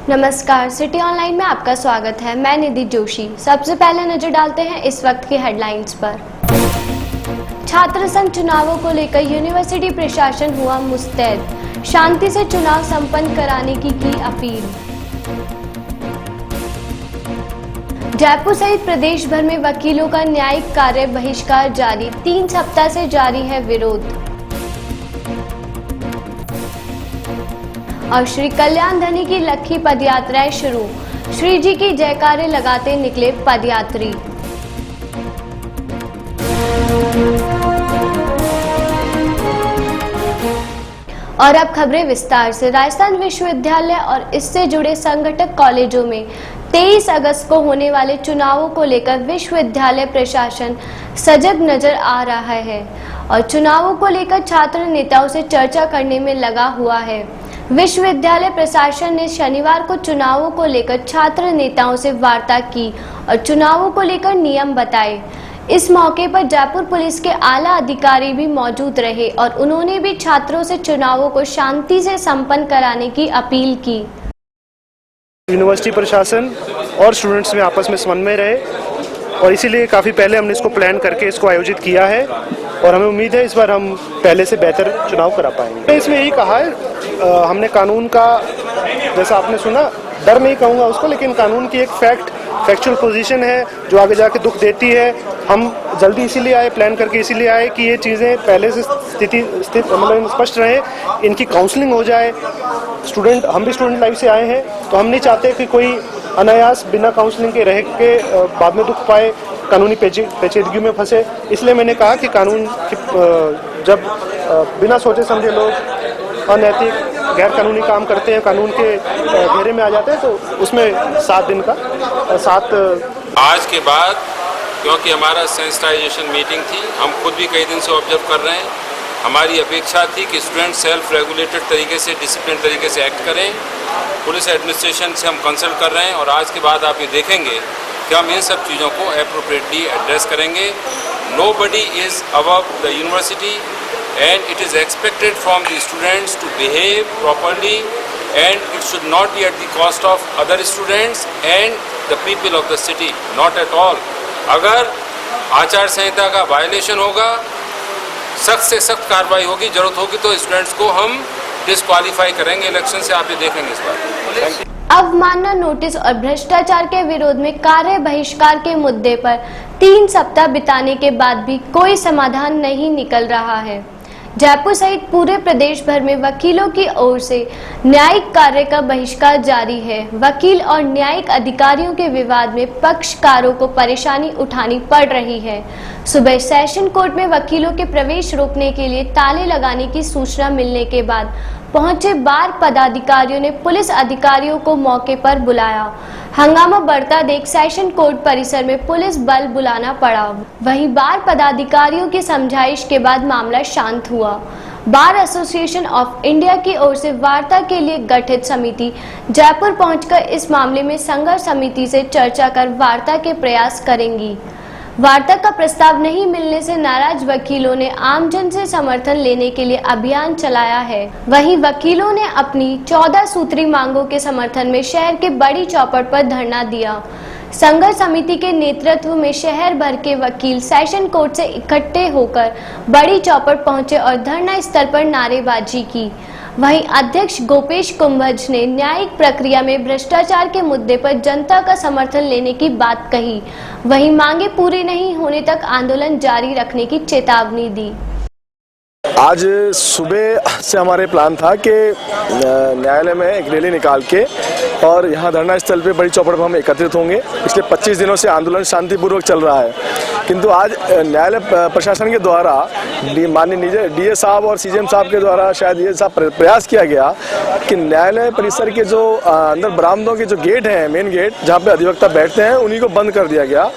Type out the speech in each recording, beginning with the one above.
नमस्कार, city online में आपका स्वागत है। मैं निधि जोशी। सबसे पहले नजर डालते हैं इस वक्त की हेडलाइंस पर। छात्र संघ चुनावों को लेकर यूनिवर्सिटी प्रशासन हुआ मुस्तैद, शांति से चुनाव संपन्न कराने की अपील। जयपुर सहित प्रदेश भर में वकीलों का न्यायिक कार्य बहिष्कार जारी, 3 सप्ताह से जारी है विरोध। और श्री कल्याण धनी की लक्खी पदयात्राएं शुरू, श्री जी की जयकारे लगाते निकले पदयात्री। और अब खबरें विस्तार से। राजस्थान विश्वविद्यालय और इससे जुड़े संगठक कॉलेजों में 23 अगस्त को होने वाले चुनावों को लेकर विश्वविद्यालय प्रशासन सजग नजर आ रहा है और चुनावों को लेकर छात्र नेताओं से चर्चा करने में लगा हुआ है। विश्वविद्यालय प्रशासन ने शनिवार को चुनावों को लेकर छात्र नेताओं से वार्ता की और चुनावों को लेकर नियम बताए। इस मौके पर जयपुर पुलिस के आला अधिकारी भी मौजूद रहे और उन्होंने भी छात्रों से चुनावों को शांति से संपन्न कराने की अपील की। यूनिवर्सिटी प्रशासन और स्टूडेंट्स में आपस में समन्वय रहे और इसीलिए काफ़ी पहले हमने इसको प्लान करके इसको आयोजित किया है और हमें उम्मीद है इस बार हम पहले से बेहतर चुनाव करा पाएंगे। इसमें यही कहा है, हमने कानून का, जैसा आपने सुना, डर नहीं कहूँगा उसको, लेकिन कानून की एक फैक्चुअल पोजीशन है जो आगे जाके दुख देती है। हम जल्दी इसीलिए आए, प्लान करके इसीलिए आए कि ये चीज़ें पहले से मतलब स्पष्ट रहे, इनकी काउंसलिंग हो जाए। हम भी स्टूडेंट लाइफ से आए हैं, तो हम नहीं चाहते कि कोई अनायास बिना काउंसलिंग के रह के बाद में दुख पाए, कानूनी पेचीदगी में फंसे। इसलिए मैंने कहा कि कानून जब बिना सोचे समझे लोग अनैतिक गैर कानूनी काम करते हैं, कानून के घेरे में आ जाते हैं, तो उसमें 7 दिन का आज के बाद, क्योंकि हमारा सेंसिटाइजेशन मीटिंग थी, हम खुद भी कई दिन से ऑब्जर्व कर रहे हैं। हमारी अपेक्षा थी कि स्टूडेंट सेल्फ रेगुलेटेड तरीके से, डिसिप्लिन तरीके से एक्ट करें। पुलिस एडमिनिस्ट्रेशन से हम कंसल्ट कर रहे हैं और आज के बाद आप ये देखेंगे कि हम इन सब चीज़ों को एप्रोप्रिएटली एड्रेस करेंगे। Nobody is above the university and it is expected from the students to behave properly and it should not be at the cost of other students and the people of the city, not at all. अगर आचार संहिता का violation होगा, सख्त से सख्त कार्रवाई होगी, जरूरत होगी तो स्टूडेंट्स को हम डिस्क्वालीफाई करेंगे इलेक्शन से। आप ये देखेंगे इस बार। अवमानना नोटिस और भ्रष्टाचार के विरोध में कार्य बहिष्कार के मुद्दे पर 3 सप्ताह बिताने के बाद भी कोई समाधान नहीं निकल रहा है। जयपुर सहित पूरे प्रदेश भर में वकीलों की ओर से न्यायिक कार्य का बहिष्कार जारी है। वकील और न्यायिक अधिकारियों के विवाद में पक्षकारों को परेशानी उठानी पड़ रही है। सुबह सेशन कोर्ट में वकीलों के प्रवेश रोकने के लिए ताले लगाने की सूचना मिलने के बाद पहुंचे बार पदाधिकारियों ने पुलिस अधिकारियों को मौके पर बुलाया। हंगामा बढ़ता देख सेशन कोर्ट परिसर में पुलिस बल बुलाना पड़ा। वहीं बार पदाधिकारियों की समझाइश के बाद मामला शांत हुआ। बार एसोसिएशन ऑफ इंडिया की ओर से वार्ता के लिए गठित समिति जयपुर पहुंचकर इस मामले में संघर्ष समिति से चर्चा कर वार्ता के प्रयास करेंगी। वार्ता का प्रस्ताव नहीं मिलने से नाराज वकीलों ने आमजन से समर्थन लेने के लिए अभियान चलाया है। वहीं वकीलों ने अपनी 14 सूत्री मांगों के समर्थन में शहर के बड़ी चौपट पर धरना दिया। संघर्ष समिति के नेतृत्व में शहर भर के वकील सेशन कोर्ट से इकट्ठे होकर बड़ी चौपट पहुंचे और धरना स्थल पर नारेबाजी की। वहीं अध्यक्ष गोपेश कुंभज ने न्यायिक प्रक्रिया में भ्रष्टाचार के मुद्दे पर जनता का समर्थन लेने की बात कही। वहीं मांगे पूरी नहीं होने तक आंदोलन जारी रखने की चेतावनी दी। आज सुबह से हमारे प्लान था कि न्यायालय में एक रैली निकाल के और यहाँ धरना स्थल पे बड़ी चौपट पर हम एकत्रित होंगे। पिछले 25 दिनों से आंदोलन शांतिपूर्वक चल रहा है, किंतु आज न्यायालय प्रशासन के द्वारा माननीय डीए साहब और सीजेएम साहब के द्वारा शायद ये सब प्रयास किया गया कि न्यायालय परिसर के जो अंदर बरामदों के जो गेट हैं, मेन गेट जहाँ पे अधिवक्ता बैठते हैं, उन्हीं को बंद कर दिया गया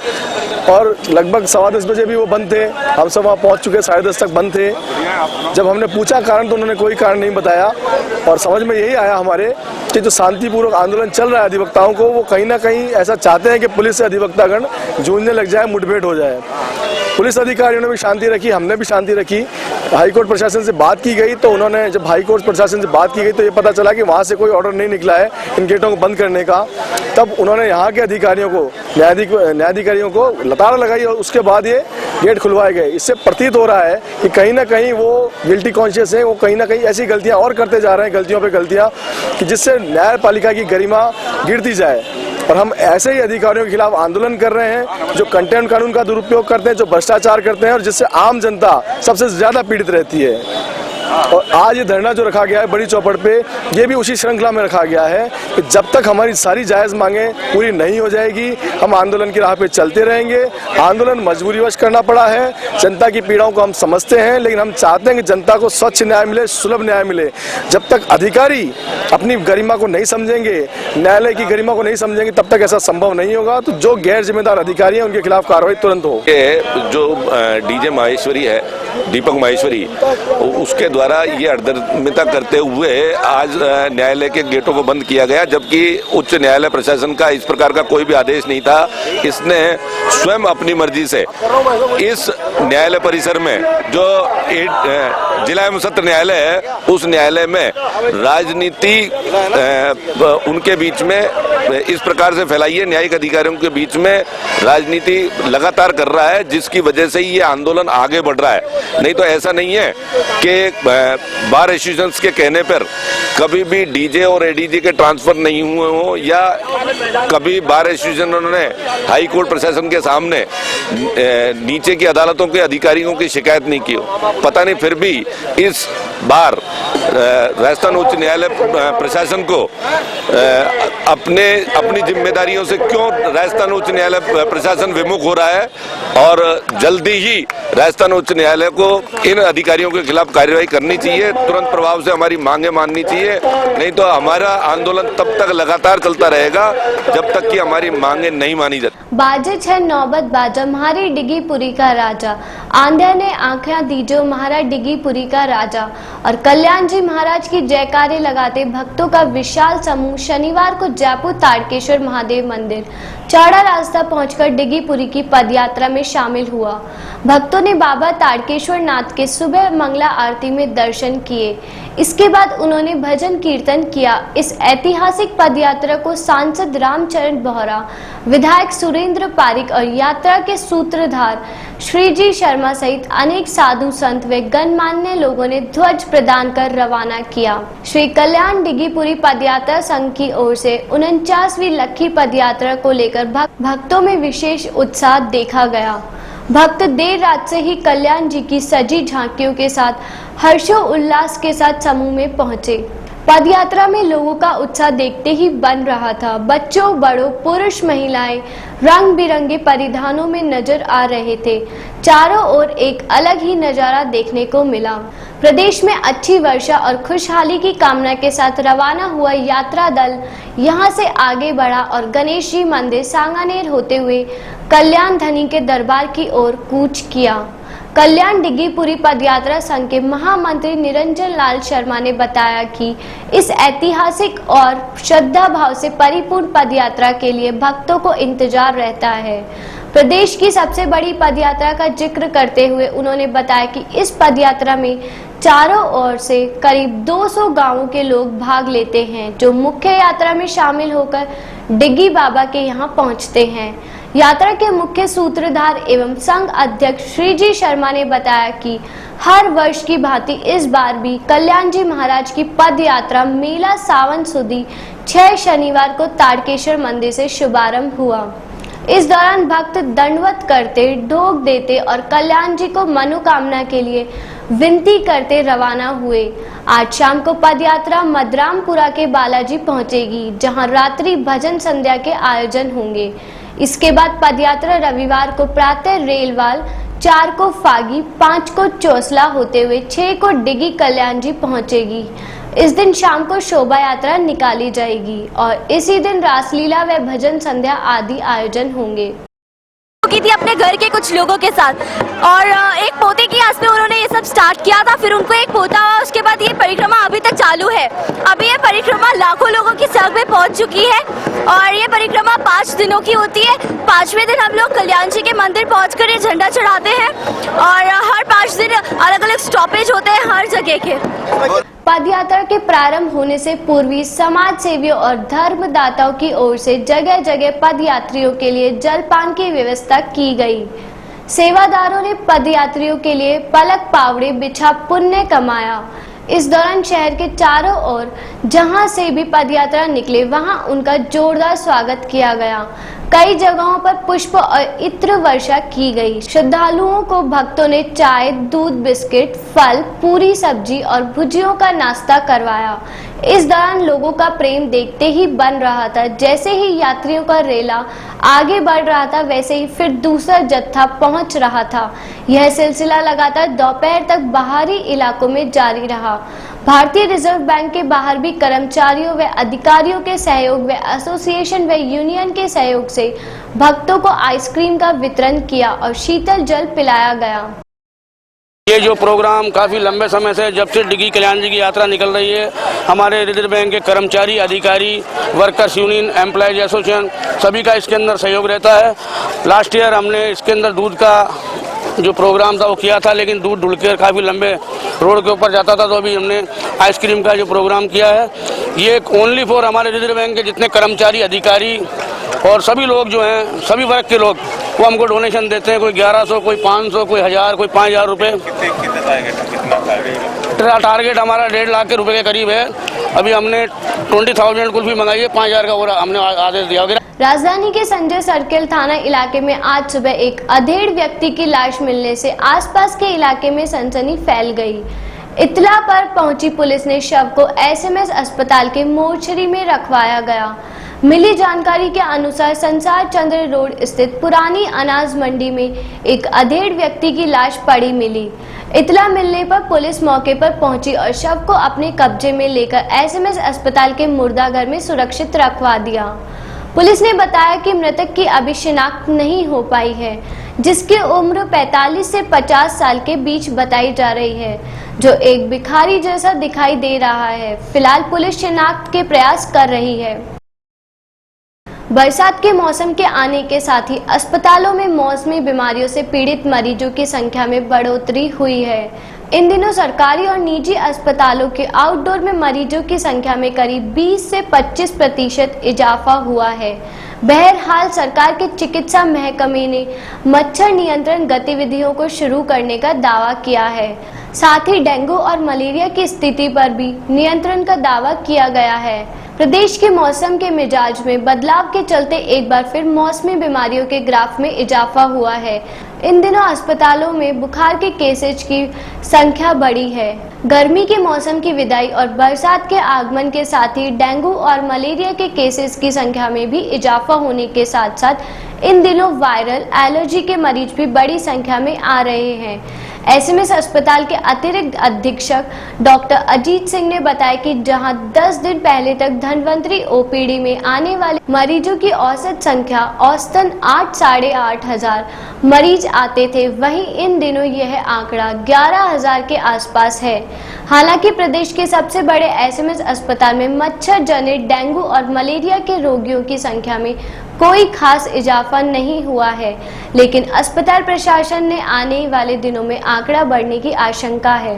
और लगभग 10:15 बजे भी वो बंद थे। हम सब वहाँ पहुँच चुके, 10:30 तक बंद थे। जब हमने पूछा कारण तो उन्होंने कोई कारण नहीं बताया और समझ में यही आया हमारे कि जो शांतिपूर्वक आंदोलन चल रहा है अधिवक्ताओं को, वो कहीं ना कहीं ऐसा चाहते हैं कि पुलिस से अधिवक्तागण जूझने लग जाए, मुठभेड़ हो जाए। पुलिस अधिकारियों ने भी शांति रखी, हमने भी शांति रखी। हाईकोर्ट प्रशासन से बात की गई तो उन्होंने, जब हाईकोर्ट प्रशासन से बात की गई तो ये पता चला कि वहाँ से कोई ऑर्डर नहीं निकला है इन गेटों को बंद करने का। तब उन्होंने यहाँ के अधिकारियों को, न्यायाधिकारियों को लताड़ लगाई और उसके बाद ये गेट खुलवाए गए। इससे प्रतीत हो रहा है कि कहीं ना कहीं वो गिल्टी कॉन्शियस है, वो कहीं ना कहीं ऐसी गलतियां और करते जा रहे हैं, गलतियों पे गलतियां, कि जिससे न्यायपालिका की गरिमा गिरती जाए। और हम ऐसे ही अधिकारियों के खिलाफ आंदोलन कर रहे हैं जो कंटेम्प्ट कानून का दुरुपयोग करते हैं, जो भ्रष्टाचार करते हैं और जिससे आम जनता सबसे ज्यादा पीड़ित रहती है। और आज ये धरना जो रखा गया है बड़ी चौपड़ पे, ये भी उसी श्रृंखला में रखा गया है कि जब तक हमारी सारी जायज़ मांगें पूरी नहीं हो जाएगी हम आंदोलन की राह पे चलते रहेंगे। आंदोलन मजबूरीवश करना पड़ा है, जनता की पीड़ाओं को हम समझते हैं, लेकिन हम चाहते हैं कि जनता को स्वच्छ न्याय मिले, सुलभ न्याय मिले। जब तक अधिकारी अपनी गरिमा को नहीं समझेंगे, न्यायालय की गरिमा को नहीं समझेंगे, तब तक ऐसा संभव नहीं होगा। तो जो गैर जिम्मेदार अधिकारी हैं उनके खिलाफ कार्रवाई तुरंत हो। जो डीजे माहेश्वरी है, दीपक माहेश्वरी, उसके द्वारा ये अधर्मिता करते हुए आज न्यायालय के गेटों को बंद किया गया, जबकि उच्च न्यायालय प्रशासन का इस प्रकार का कोई भी आदेश नहीं था। इसने स्वयं अपनी मर्जी से इस न्यायालय परिसर में, जो जिला एवं सत्र न्यायालय है, उस न्यायालय में राजनीति उनके बीच में इस प्रकार से फैलाई है, न्यायिक अधिकारियों के बीच में राजनीति लगातार कर रहा है, जिसकी वजह से ये आंदोलन आगे बढ़ रहा है। नहीं तो ऐसा नहीं है कि बार एसोसिएशन के कहने पर कभी भी डीजे और एडीजे के ट्रांसफर नहीं हुए हो, या कभी बार एसोसिएशन ने हाई कोर्ट प्रशासन के सामने नीचे की अदालतों के अधिकारियों की शिकायत नहीं की हो। पता नहीं फिर भी इस बार राजस्थान उच्च न्यायालय प्रशासन को अपनी जिम्मेदारियों से क्यों राजस्थान उच्च न्यायालय प्रशासन विमुख हो रहा है, और जल्दी ही राजस्थान उच्च न्यायालय को इन अधिकारियों के खिलाफ कार्रवाई करनी चाहिए, तुरंत प्रभाव से हमारी मांगे माननी चाहिए। नहीं तो हमारा आंदोलन तब तक लगातार चलता रहेगा जब तक कि हमारी मांगे नहीं मानी जाती। बाजे छह नौबत बाजा म्हारी डिगीपुरी का राजा, आंध्या ने आंखें दीजो म्हारा डिगीपुरी का राजा। और कल्याण जी महाराज की जयकारे लगाते भक्तों का विशाल समूह शनिवार को जयपुर ताड़केश्वर महादेव मंदिर चौड़ा रास्ता पहुंचकर डिगीपुरी की पदयात्रा में शामिल हुआ। भक्तों ने बाबा ताड़केश्वर नाथ के सुबह मंगला आरती में दर्शन किए। इसके बाद उन्होंने भजन कीर्तन किया। इस ऐतिहासिक पदयात्रा को सांसद रामचरण बोहरा, विधायक सुरेंद्र पारिक और यात्रा के सूत्रधार श्रीजी शर्मा सहित अनेक साधु संत व गणमान्य लोगों ने ध्वज प्रदान कर रवाना किया। श्री कल्याण डिगीपुरी पदयात्रा संघ की ओर से 49वीं लक्खी पदयात्रा को लेकर भक्तों में विशेष उत्साह देखा गया। भक्त देर रात से ही कल्याण जी की सजी झांकियों के साथ हर्षोल्लास के साथ समूह में पहुंचे। पदयात्रा में लोगों का उत्साह देखते ही बन रहा था। बच्चों, बड़ों, पुरुष, महिलाएं रंग बिरंगे परिधानों में नजर आ रहे थे। चारों ओर एक अलग ही नजारा देखने को मिला। प्रदेश में अच्छी वर्षा और खुशहाली की कामना के साथ रवाना हुआ यात्रा दल यहां से आगे बढ़ा और गणेश जी मंदिर सांगानेर होते हुए कल्याण धनी के दरबार की ओर कूच किया। कल्याण डिगीपुरी पदयात्रा संघ के महामंत्री निरंजन लाल शर्मा ने बताया कि इस ऐतिहासिक और श्रद्धा भाव से परिपूर्ण पदयात्रा के लिए भक्तों को इंतजार रहता है। प्रदेश की सबसे बड़ी पदयात्रा का जिक्र करते हुए उन्होंने बताया कि इस पदयात्रा में चारों ओर से करीब 200 गांवों के लोग भाग लेते हैं, जो मुख्य यात्रा में शामिल होकर डिग्गी बाबा के यहां पहुंचते हैं। यात्रा के मुख्य सूत्रधार एवं संघ अध्यक्ष श्रीजी शर्मा ने बताया कि हर वर्ष की भांति इस बार भी कल्याण जी महाराज की पद यात्रा मेला सावन सुदी 6 शनिवार को ताड़केश्वर मंदिर से शुभारंभ हुआ। इस दौरान भक्त दंडवत करते, ढोक देते और कल्याण जी को मनोकामना के लिए विनती करते रवाना हुए। आज शाम को पदयात्रा मदरामपुरा के बालाजी पहुंचेगी, जहां रात्रि भजन संध्या के आयोजन होंगे। इसके बाद पदयात्रा रविवार को प्रातः रेलवाल, 4 को फागी, 5 को चौसला होते हुए 6 को डिगी कल्याण जी पहुंचेगी। इस दिन शाम को शोभा यात्रा निकाली जाएगी और इसी दिन रासलीला व भजन संध्या आदि आयोजन होंगे। की थी अपने घर के कुछ लोगों के साथ, और एक पोते की आस में उन्होंने ये सब स्टार्ट किया था, फिर उनको एक पोता हुआ, उसके बाद ये परिक्रमा अभी तक चालू है। अभी ये परिक्रमा लाखों लोगों की सड़क में पहुंच चुकी है और ये परिक्रमा 5 दिनों की होती है। 5वें दिन हम लोग कल्याण जी के मंदिर पहुंचकर ये झंडा चढ़ाते हैं और हर 5 दिन अलग अलग स्टॉपेज होते हैं हर जगह के। पदयात्रा के प्रारंभ होने से पूर्वी समाज सेवियों और धर्मदाताओं की ओर से जगह जगह पदयात्रियों के लिए जलपान की व्यवस्था की गई। सेवादारों ने पदयात्रियों के लिए पलक पावड़े बिछा पुण्य कमाया। इस दौरान शहर के चारों ओर जहां से भी पदयात्रा निकले वहां उनका जोरदार स्वागत किया गया। कई जगहों पर पुष्प और इत्र वर्षा की गई। श्रद्धालुओं को भक्तों ने चाय, दूध, बिस्किट, फल, पूरी सब्जी और भुजियों का नाश्ता करवाया। इस दौरान लोगों का प्रेम देखते ही बन रहा था। जैसे ही यात्रियों का रेला आगे बढ़ रहा था वैसे ही फिर दूसरा जत्था पहुंच रहा था। यह सिलसिला लगातार दोपहर तक बाहरी इलाकों में जारी रहा। भारतीय रिजर्व बैंक के बाहर भी कर्मचारियों व अधिकारियों के सहयोग व एसोसिएशन व यूनियन के सहयोग से भक्तों को आइसक्रीम का वितरण किया और शीतल जल पिलाया गया। ये जो प्रोग्राम काफ़ी लंबे समय से जब से डिगी कल्याण जी की यात्रा निकल रही है, हमारे रिजर्व बैंक के कर्मचारी, अधिकारी, वर्कर्स यूनियन, एम्प्लॉयज एसोसिएशन सभी का इसके अंदर सहयोग रहता है। लास्ट ईयर हमने इसके अंदर दूध का जो प्रोग्राम था वो किया था, लेकिन दूध ढुलकर काफ़ी लंबे रोड के ऊपर जाता था, तो अभी हमने आइसक्रीम का जो प्रोग्राम किया है ये ओनली फॉर हमारे रिजर्व बैंक के जितने कर्मचारी, अधिकारी और सभी लोग जो हैं, सभी वर्ग के लोग वो हमको डोनेशन देते हैं। कोई 1100, कोई 500, कोई 1000, कोई 5000 रुपये। टारगेट हमारा 1.5 लाख के रुपए के करीब है। अभी हमने 20,000 कुल्फी मंगाई है, 5000 का और हमने आदेश दिया। राजधानी के संजय सर्किल थाना इलाके में आज सुबह एक अधेड़ व्यक्ति की लाश मिलने से आसपास के इलाके में सनसनी फैल गई। इत्तला पर पहुंची पुलिस ने शव को एसएमएस अस्पताल के मोर्चरी में रखवाया गया। मिली जानकारी के अनुसार संसार चंद्र रोड स्थित पुरानी अनाज मंडी में एक अधेड़ व्यक्ति की लाश पड़ी मिली। इत्तला मिलने पर पुलिस मौके पर पहुंची और शव को अपने कब्जे में लेकर एसएमएस अस्पताल के मुर्दाघर में सुरक्षित रखवा दिया। पुलिस ने बताया कि मृतक की अभी शिनाख्त नहीं हो पाई है, जिसकी उम्र 45 से 50 साल के बीच बताई जा रही है, जो एक भिखारी जैसा दिखाई दे रहा है। फिलहाल पुलिस शिनाख्त के प्रयास कर रही है। बरसात के मौसम के आने के साथ ही अस्पतालों में मौसमी बीमारियों से पीड़ित मरीजों की संख्या में बढ़ोतरी हुई है। इन दिनों सरकारी और निजी अस्पतालों के आउटडोर में मरीजों की संख्या में करीब 20 से 25% इजाफा हुआ है। बहरहाल सरकार के चिकित्सा महकमे ने मच्छर नियंत्रण गतिविधियों को शुरू करने का दावा किया है। साथ ही डेंगू और मलेरिया की स्थिति पर भी नियंत्रण का दावा किया गया है। प्रदेश के मौसम के मिजाज में बदलाव के चलते एक बार फिर मौसमी बीमारियों के ग्राफ में इजाफा हुआ है। इन दिनों अस्पतालों में बुखार के केसेज की संख्या बढ़ी है। गर्मी के मौसम की विदाई और बरसात के आगमन के साथ ही डेंगू और मलेरिया के केसेस की संख्या में भी इजाफा होने के साथ साथ इन दिनों वायरल एलर्जी के मरीज भी बड़ी संख्या में आ रहे हैं। एसएमएस अस्पताल के अतिरिक्त अधीक्षक डॉक्टर अजीत सिंह ने बताया कि जहां 10 दिन पहले तक धन्वंतरी ओपीडी में आने वाले मरीजों की औसत संख्या औसतन 8-8.5 हजार मरीज आते थे, वहीं इन दिनों यह आंकड़ा 11,000 के आसपास है। हालांकि प्रदेश के सबसे बड़े एसएमएस अस्पताल में मच्छर जनित डेंगू और मलेरिया के रोगियों की संख्या में कोई खास इजाफा नहीं हुआ है, लेकिन अस्पताल प्रशासन ने आने वाले दिनों में आंकड़ा बढ़ने की आशंका है।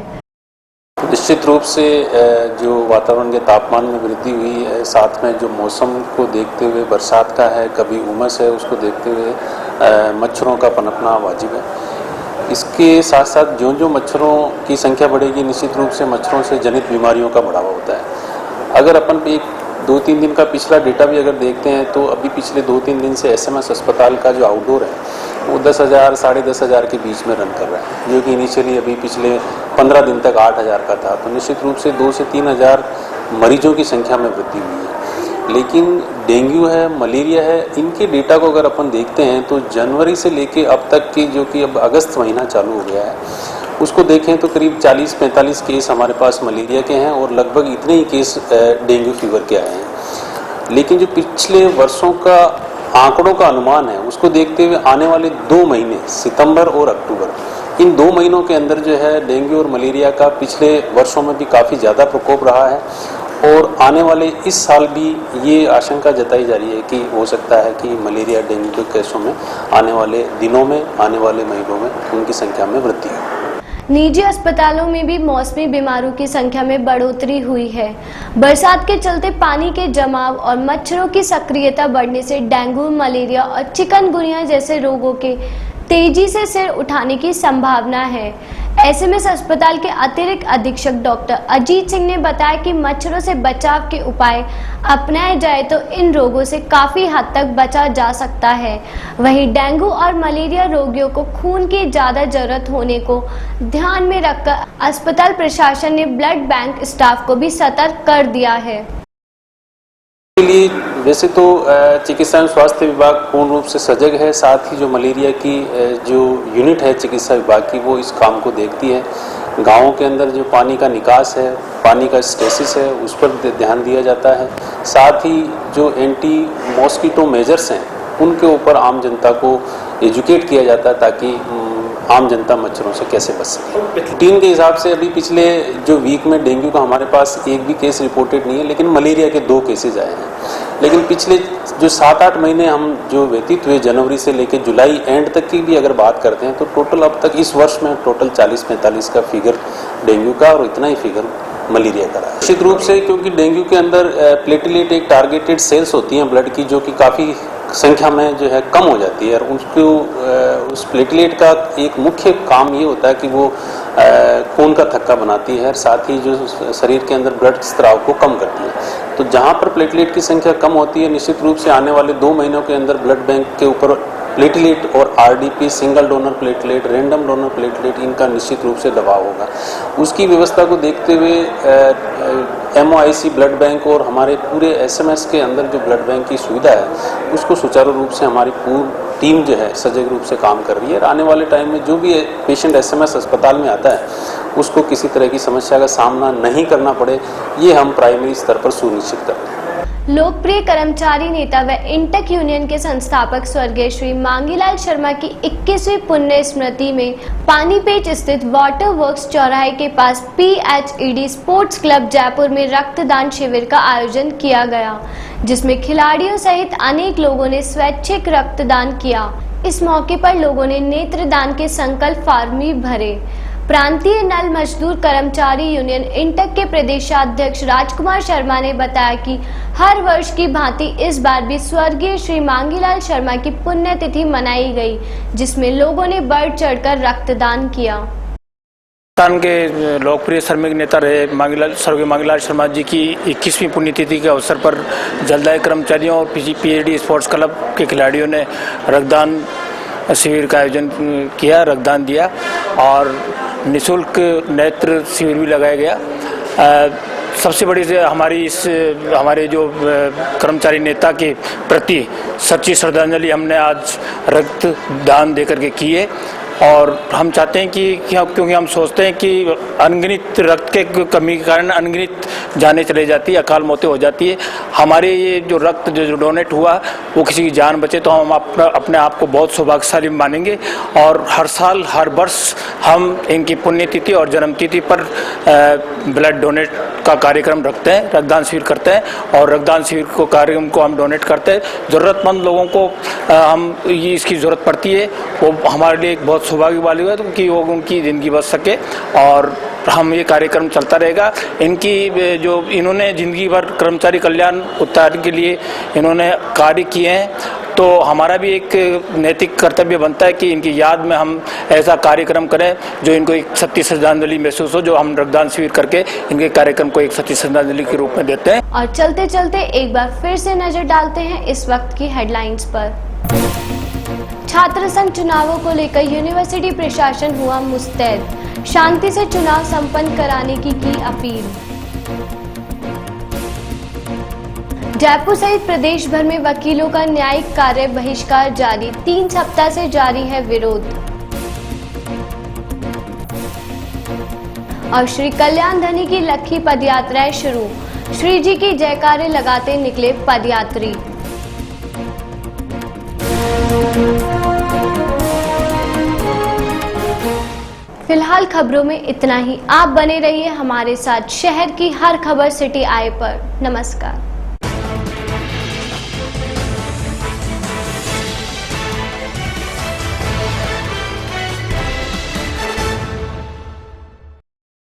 निश्चित रूप से जो वातावरण के तापमान में वृद्धि हुई है, साथ में जो मौसम को देखते हुए बरसात का है, कभी उमस है, उसको देखते हुए मच्छरों का पनपना वाजिब है। इसके साथ साथ जो मच्छरों की संख्या बढ़ेगी, निश्चित रूप से मच्छरों से जनित बीमारियों का बढ़ावा होता है। अगर अपन एक 2-3 दिन का पिछला डेटा भी अगर देखते हैं तो अभी पिछले 2-3 दिन से एसएमएस अस्पताल का जो आउटडोर है वो 10,000 साढ़े 10,000 के बीच में रन कर रहा है, जो कि इनिशियली अभी पिछले 15 दिन तक 8,000 का था। तो निश्चित रूप से 2 से 3,000 मरीजों की संख्या में वृद्धि हुई है। लेकिन डेंगू है, मलेरिया है, इनके डेटा को अगर अपन देखते हैं तो जनवरी से लेके अब तक की, जो कि अब अगस्त महीना चालू हो गया है, उसको देखें तो करीब 40-45 केस हमारे पास मलेरिया के हैं और लगभग इतने ही केस डेंगू फीवर के आए हैं। लेकिन जो पिछले वर्षों का आंकड़ों का अनुमान है उसको देखते हुए आने वाले 2 महीने सितंबर और अक्टूबर, इन 2 महीनों के अंदर जो है डेंगू और मलेरिया का पिछले वर्षों में भी काफ़ी ज़्यादा प्रकोप रहा है और आने वाले इस साल भी ये आशंका जताई जा रही है कि हो सकता है कि मलेरिया डेंगू के केसों में आने वाले दिनों में, आने वाले महीनों में उनकी संख्या में वृद्धि हो। निजी अस्पतालों में भी मौसमी बीमारों की संख्या में बढ़ोतरी हुई है। बरसात के चलते पानी के जमाव और मच्छरों की सक्रियता बढ़ने से डेंगू, मलेरिया और चिकनगुनिया जैसे रोगों के तेजी से सिर उठाने की संभावना है। एसएमएस अस्पताल के अतिरिक्त अधीक्षक डॉक्टर अजीत सिंह ने बताया कि मच्छरों से बचाव के उपाय अपनाए जाए तो इन रोगों से काफी हद तक बचा जा सकता है। वहीं डेंगू और मलेरिया रोगियों को खून की ज्यादा जरूरत होने को ध्यान में रखकर अस्पताल प्रशासन ने ब्लड बैंक स्टाफ को भी सतर्क कर दिया है। के लिए वैसे तो चिकित्सा एवं स्वास्थ्य विभाग पूर्ण रूप से सजग है, साथ ही जो मलेरिया की जो यूनिट है चिकित्सा विभाग की वो इस काम को देखती है। गांवों के अंदर जो पानी का निकास है, पानी का स्टेसिस है, उस पर ध्यान दिया जाता है। साथ ही जो एंटी मॉस्किटो मेजर्स हैं उनके ऊपर आम जनता को एजुकेट किया जाता है ताकि आम जनता मच्छरों से कैसे बच सके। टीम के हिसाब से अभी पिछले जो वीक में डेंगू का हमारे पास एक भी केस रिपोर्टेड नहीं है, लेकिन मलेरिया के 2 केसेज आए हैं। लेकिन पिछले जो 7-8 महीने हम जो व्यतीत हुए जनवरी से लेकर जुलाई एंड तक की भी अगर बात करते हैं तो टोटल अब तक इस वर्ष में टोटल 40-45 का फिगर डेंगू का और इतना ही फिगर मलेरिया का रहा है। निश्चित रूप से क्योंकि डेंगू के अंदर प्लेटलेट एक टारगेटेड सेल्स होती हैं ब्लड की, जो कि काफ़ी संख्या में जो है कम हो जाती है और उसको उस प्लेटलेट का एक मुख्य काम ये होता है कि वो खून का थक्का बनाती है और साथ ही जो शरीर के अंदर ब्लड स्राव को कम करती है। तो जहाँ पर प्लेटलेट की संख्या कम होती है निश्चित रूप से आने वाले 2 महीनों के अंदर ब्लड बैंक के ऊपर प्लेटलेट और RDP, single donor platelet, random donor platelet, इनका निश्चित रूप से दबाव होगा। उसकी व्यवस्था को देखते हुए एमओआईसी ब्लड बैंक और हमारे पूरे एसएमएस के अंदर जो ब्लड बैंक की सुविधा है उसको सुचारू रूप से हमारी पूरी टीम जो है सजग रूप से काम कर रही है। और आने वाले टाइम में जो भी पेशेंट एसएमएस अस्पताल में आता है उसको किसी तरह की समस्या का सामना नहीं करना पड़े, ये हम प्राइमरी स्तर पर सुनिश्चित कर रहे हैं। लोकप्रिय कर्मचारी नेता व इंटक यूनियन के संस्थापक स्वर्गीय श्री मांगीलाल शर्मा की 21वीं पुण्य स्मृति में पानीपेट स्थित वाटर वर्क्स चौराहे के पास PHED स्पोर्ट्स क्लब जयपुर में रक्तदान शिविर का आयोजन किया गया, जिसमें खिलाड़ियों सहित अनेक लोगों ने स्वैच्छिक रक्तदान किया। इस मौके पर लोगों ने नेत्रदान के संकल्प फार्मी भरे। प्रांतीय नल मजदूर कर्मचारी यूनियन इंटक के प्रदेशाध्यक्ष राजकुमार शर्मा ने बताया कि हर वर्ष की भांति इस बार भी स्वर्गीय श्री मांगीलाल शर्मा की पुण्यतिथि मनाई गई, जिसमें लोगों ने बढ़ चढ़कर रक्तदान किया। हिंदुस्तान के लोकप्रिय श्रमिक नेता रहे स्वर्गीय मांगीलाल शर्मा जी की 21वीं पुण्यतिथि के अवसर पर जलदायी कर्मचारियों और PHED स्पोर्ट्स क्लब के खिलाड़ियों ने रक्तदान शिविर का आयोजन किया, रक्तदान दिया और निःशुल्क नेत्र शिविर भी लगाया गया। सबसे बड़ी हमारे जो कर्मचारी नेता के प्रति सच्ची श्रद्धांजलि हमने आज रक्तदान देकर के की है। और हम चाहते हैं कि क्योंकि हम सोचते हैं कि अनगिनत रक्त के कमी के कारण अनगिनत जानें चले जाती है, अकाल मौतें हो जाती है। हमारे ये जो रक्त जो डोनेट हुआ वो किसी की जान बचे तो हम अपने आप को बहुत सौभाग्यशाली मानेंगे। और हर साल हर वर्ष हम इनकी पुण्यतिथि और जन्मतिथि पर ब्लड डोनेट का कार्यक्रम रखते हैं, रक्तदान शिविर करते हैं और रक्तदान शिविर को कार्यक्रम को हम डोनेट करते हैं। ज़रूरतमंद लोगों को हम ये इसकी ज़रूरत पड़ती है, वो हमारे लिए एक बहुत सौभाग्य वाली है कि वो उनकी ज़िंदगी बच सके और हम ये कार्यक्रम चलता रहेगा। इनकी जो इन्होंने ज़िंदगी भर कर्मचारी कल्याण उत्थान के लिए इन्होंने कार्य किए हैं, तो हमारा भी एक नैतिक कर्तव्य बनता है कि इनकी याद में हम ऐसा कार्यक्रम करें जो इनको एक सच्ची श्रद्धांजलि महसूस हो, जो हम रक्तदान शिविर करके इनके कार्यक्रम को एक सच्ची श्रद्धांजलि के रूप में देते हैं। और चलते चलते एक बार फिर से नजर डालते हैं इस वक्त की हेडलाइंस पर। छात्र संघ चुनावों को लेकर यूनिवर्सिटी प्रशासन हुआ मुस्तैद, शांति से चुनाव संपन्न कराने की अपील। जयपुर सहित प्रदेश भर में वकीलों का न्यायिक कार्य बहिष्कार जारी, 3 सप्ताह से जारी है विरोध। और श्री कल्याण धनी की लक्खी पदयात्राएं शुरू, श्री जी की जयकारे लगाते निकले पदयात्री। फिलहाल खबरों में इतना ही। आप बने रहिए हमारे साथ शहर की हर खबर सिटी आई पर। नमस्कार।